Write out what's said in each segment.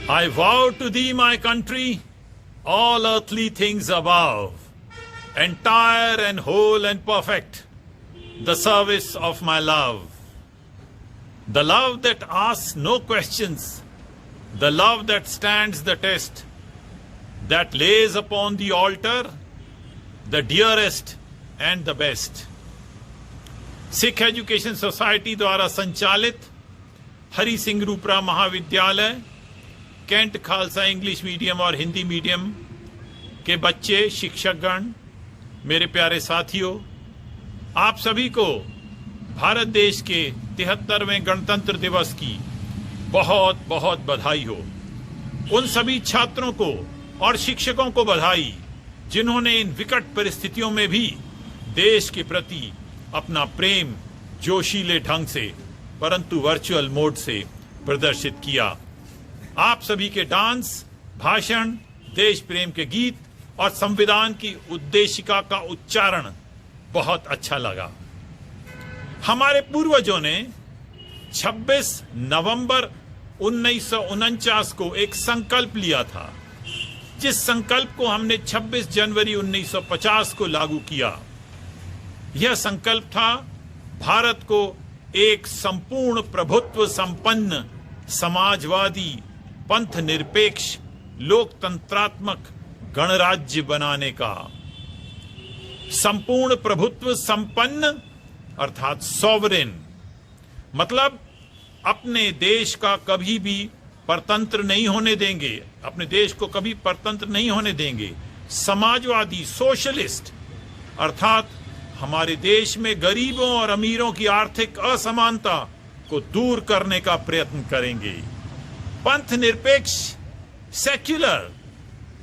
I vow to thee, my country, all earthly things above, entire and whole and perfect, the service of my love. The love that asks no questions, the love that stands the test, that lays upon the altar the dearest and the best. Sikh education society द्वारा संचालित हरि सिंह रूपरा महाविद्यालय, cantt Khalsa English medium और Hindi medium के बच्चे, शिक्षकगण, मेरे प्यारे साथियों, आप सभी को भारत देश के 73वें गणतंत्र दिवस की बहुत बहुत बधाई हो। उन सभी छात्रों को और शिक्षकों को बधाई जिन्होंने इन विकट परिस्थितियों में भी देश के प्रति अपना प्रेम जोशीले ढंग से परंतु वर्चुअल मोड से प्रदर्शित किया। आप सभी के डांस, भाषण, देश प्रेम के गीत और संविधान की उद्देशिका का उच्चारण बहुत अच्छा लगा। हमारे पूर्वजों ने 26 नवंबर 1949 को एक संकल्प लिया था, जिस संकल्प को हमने 26 जनवरी 1950 को लागू किया। यह संकल्प था भारत को एक संपूर्ण प्रभुत्व संपन्न, समाजवादी, पंथ निरपेक्ष, लोकतंत्रात्मक गणराज्य बनाने का। संपूर्ण प्रभुत्व संपन्न अर्थात सॉवरेन, मतलब अपने देश का कभी भी परतंत्र नहीं होने देंगे, अपने देश को कभी परतंत्र नहीं होने देंगे। समाजवादी, सोशलिस्ट, अर्थात हमारे देश में गरीबों और अमीरों की आर्थिक असमानता को दूर करने का प्रयत्न करेंगे। पंथ निरपेक्ष, सेक्युलर,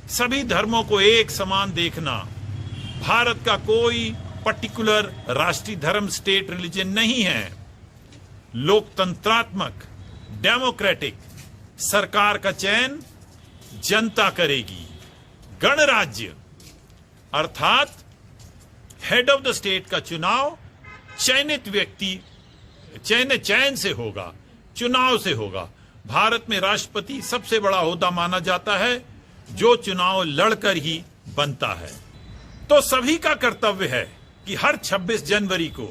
सभी धर्मों को एक समान देखना। भारत का कोई पर्टिकुलर राष्ट्रीय धर्म, स्टेट रिलीजन नहीं है। लोकतंत्रात्मक, डेमोक्रेटिक सरकार का चयन जनता करेगी। गणराज्य अर्थात हेड ऑफ द स्टेट का चुनाव चयनित व्यक्ति चयन से होगा, चुनाव से होगा। भारत में राष्ट्रपति सबसे बड़ा ओहदा माना जाता है, जो चुनाव लड़कर ही बनता है। तो सभी का कर्तव्य है कि हर 26 जनवरी को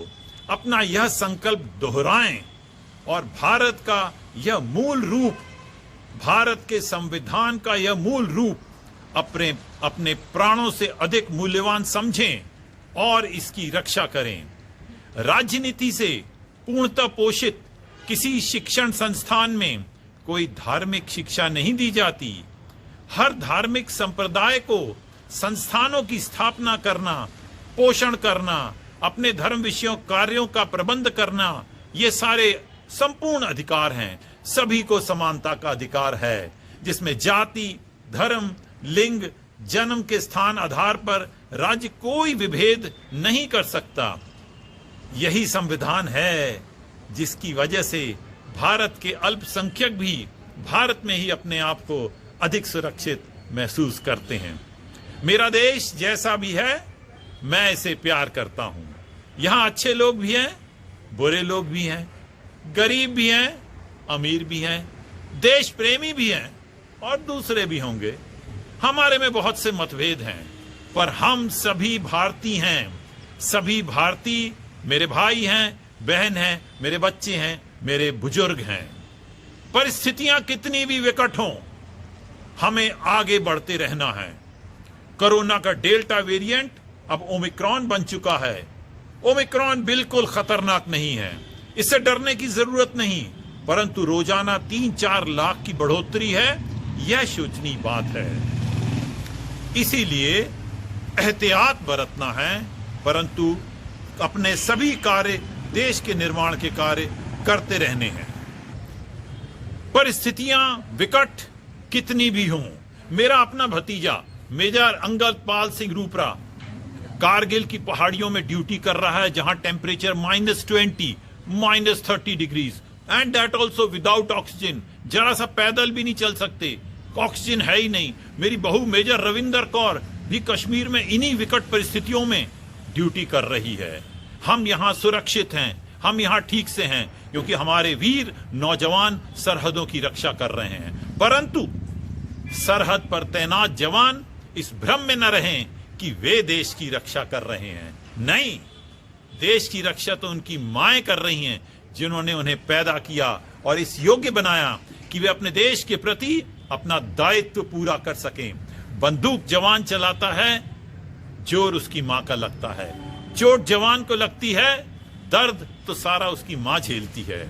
अपना यह संकल्प दोहराएं और भारत का यह मूल रूप, भारत के संविधान का यह मूल रूप अपने प्राणों से अधिक मूल्यवान समझें और इसकी रक्षा करें। राजनीति से पूर्णतः पोषित किसी शिक्षण संस्थान में कोई धार्मिक शिक्षा नहीं दी जाती। हर धार्मिक संप्रदाय को संस्थानों की स्थापना करना, पोषण करना, अपने धर्म विषयों कार्यों का प्रबंध करना, ये सारे संपूर्ण अधिकार हैं। सभी को समानता का अधिकार है, जिसमें जाति, धर्म, लिंग, जन्म के स्थान आधार पर राज्य कोई विभेद नहीं कर सकता। यही संविधान है जिसकी वजह से भारत के अल्पसंख्यक भी भारत में ही अपने आप को अधिक सुरक्षित महसूस करते हैं। मेरा देश जैसा भी है, मैं इसे प्यार करता हूं। यहां अच्छे लोग भी हैं, बुरे लोग भी हैं, गरीब भी हैं, अमीर भी हैं, देश प्रेमी भी हैं और दूसरे भी होंगे। हमारे में बहुत से मतभेद हैं, पर हम सभी भारतीय हैं। सभी भारतीय मेरे भाई हैं, बहन हैं, मेरे बच्चे हैं, मेरे बुजुर्ग हैं। परिस्थितियां कितनी भी विकट हों, हमें आगे बढ़ते रहना है। कोरोना का डेल्टा वेरिएंट अब ओमिक्रॉन बन चुका है। ओमिक्रॉन बिल्कुल खतरनाक नहीं है, इससे डरने की जरूरत नहीं, परंतु रोजाना 3-4 लाख की बढ़ोतरी है, यह शोचनीय बात है। इसीलिए एहतियात बरतना है, परंतु अपने सभी कार्य, देश के निर्माण के कार्य करते रहने हैं। परिस्थितियां विकट कितनी भी हों, मेरा अपना भतीजा मेजर अंगदपाल सिंह रूपरा कारगिल की पहाड़ियों में ड्यूटी कर रहा है, जहां temperature -20, -30 degrees and that also without oxygen. जरा सा पैदल भी नहीं चल सकते, ऑक्सीजन है ही नहीं। मेरी बहू मेजर रविंदर कौर भी कश्मीर में इन्हीं विकट परिस्थितियों में ड्यूटी कर रही है। हम यहाँ सुरक्षित हैं, हम यहाँ ठीक से हैं, क्योंकि हमारे वीर नौजवान सरहदों की रक्षा कर रहे हैं। परंतु सरहद पर तैनात जवान इस भ्रम में न रहें कि वे देश की रक्षा कर रहे हैं। नहीं, देश की रक्षा तो उनकी माएं कर रही हैं, जिन्होंने उन्हें पैदा किया और इस योग्य बनाया कि वे अपने देश के प्रति अपना दायित्व पूरा कर सकें। बंदूक जवान चलाता है, जोर उसकी मां का लगता है। चोट जवान को लगती है, दर्द तो सारा उसकी मां झेलती है।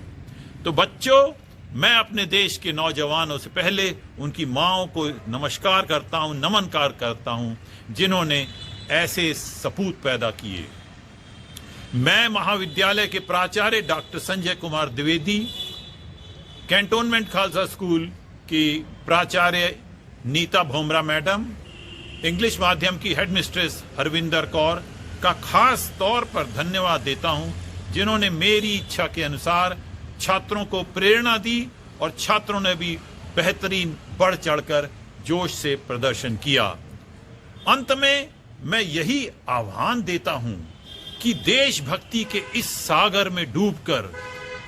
तो बच्चों, मैं अपने देश के नौजवानों से पहले उनकी माओं को नमस्कार करता हूं, नमनकार करता हूं, जिन्होंने ऐसे सपूत पैदा किए। मैं महाविद्यालय के प्राचार्य doctor Sanjay Kumar Dwivedi, cantonment Khalsa school की प्राचार्य नीता भोमरा मैडम, इंग्लिश माध्यम की हेडमिस्ट्रेस हरविंदर कौर का खास तौर पर धन्यवाद देता हूं, जिन्होंने मेरी इच्छा के अनुसार छात्रों को प्रेरणा दी और छात्रों ने भी बेहतरीन बढ़ चढ़कर जोश से प्रदर्शन किया। अंत में मैं यही आह्वान देता हूं कि देशभक्ति के इस सागर में डूबकर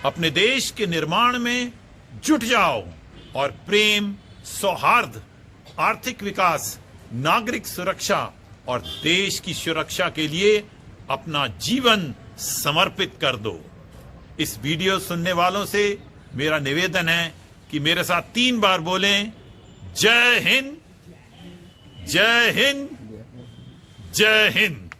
अपने देश के निर्माण में जुट जाओ और प्रेम, सौहार्द, आर्थिक विकास, नागरिक सुरक्षा और देश की सुरक्षा के लिए अपना जीवन समर्पित कर दो। इस वीडियो सुनने वालों से मेरा निवेदन है कि मेरे साथ 3 बार बोलें, जय हिंद, जय हिंद, जय हिंद।